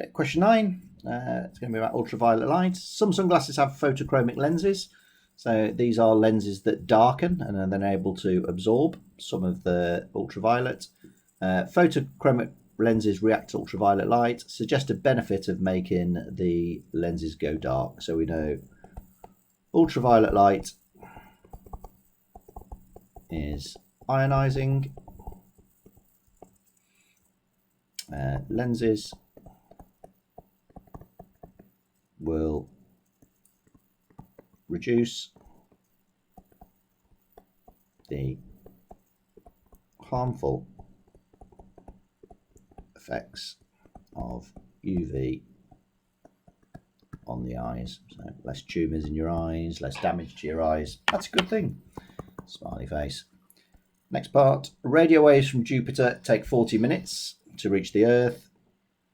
Okay, question 9. It's going to be about ultraviolet light. Some sunglasses have photochromic lenses. So these are lenses that darken and are then able to absorb some of the ultraviolet. Photochromic lenses react to ultraviolet light, suggest a benefit of making the lenses go dark. So we know ultraviolet light is ionizing. Lenses will reduce the harmful effects of UV on the eyes. So less tumours in your eyes, less damage to your eyes. That's a good thing. Smiley face. Next part. Radio waves from Jupiter take 40 minutes to reach the Earth.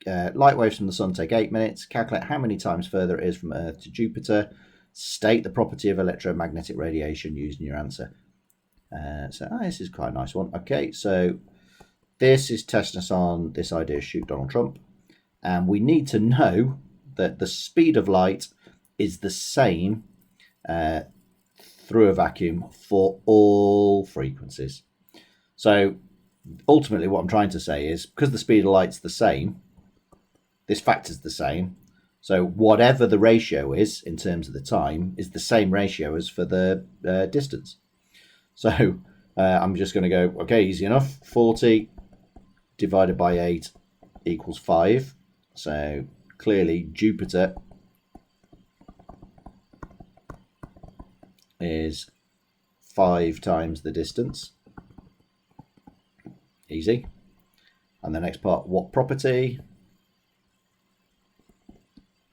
Light waves from the Sun take 8 minutes. Calculate how many times further it is from Earth to Jupiter. State the property of electromagnetic radiation used in your answer. This is quite a nice one. Okay, so this is testing us on this idea, shoot Donald Trump. And we need to know that the speed of light is the same through a vacuum for all frequencies. So ultimately what I'm trying to say is, because the speed of light's the same, this factor's the same. So whatever the ratio is in terms of the time is the same ratio as for the distance. So I'm just going to go, okay, easy enough. 40 divided by 8 equals 5. So clearly Jupiter is 5 times the distance. Easy. And the next part, what property?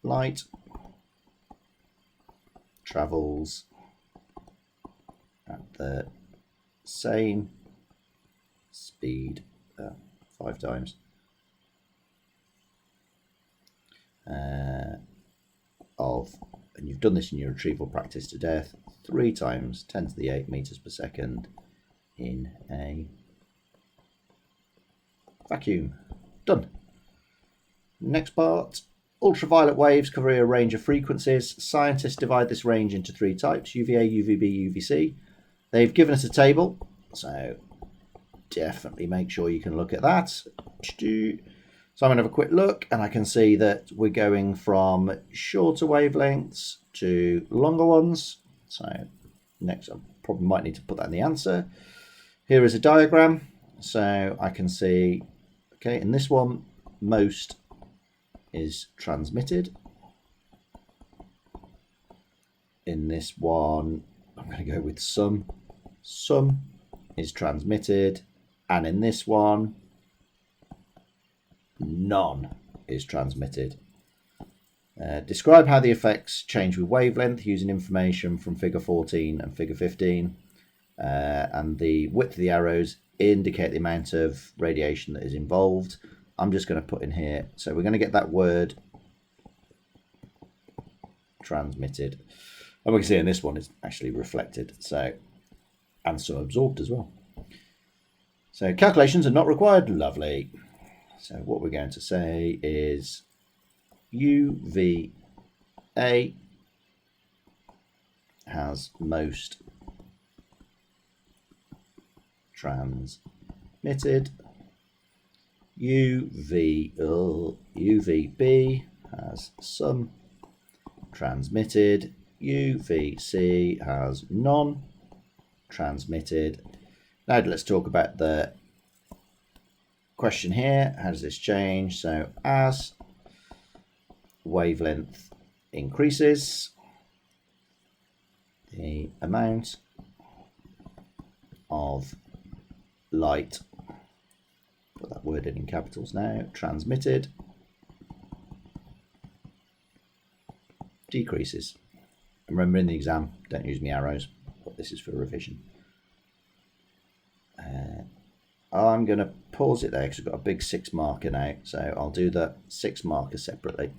Light travels at the same speed 5 times and you've done this in your retrieval practice to death, 3 times 10 to the 8 meters per second in a vacuum. Done. Next part. Ultraviolet waves cover a range of frequencies. Scientists divide this range into 3 types: UVA, UVB, UVC. They've given us a table, so definitely make sure you can look at that. So I'm going to have a quick look, and I can see that we're going from shorter wavelengths to longer ones. So next, I probably might need to put that in the answer. Here is a diagram, so I can see, okay, in this one, most is transmitted. In this one, I'm going to go with some is transmitted, and in this one, none is transmitted. Describe how the effects change with wavelength using information from figure 14 and figure 15, and the width of the arrows indicate the amount of radiation that is involved. I'm just going to put in here, so we're going to get that word transmitted, and we can see in this one it's actually reflected, so, and some absorbed as well. So calculations are not required. Lovely. So what we're going to say is UVA has most transmitted. UVB has some transmitted. UVC has none transmitted. Now let's talk about the question here. How does this change? So as wavelength increases, the amount of light, put that word in capitals now, transmitted decreases. And remember, in the exam, don't use my arrows, but this is for revision. I'm going to pause it there because I've got a big 6 marker now, so I'll do the 6 marker separately.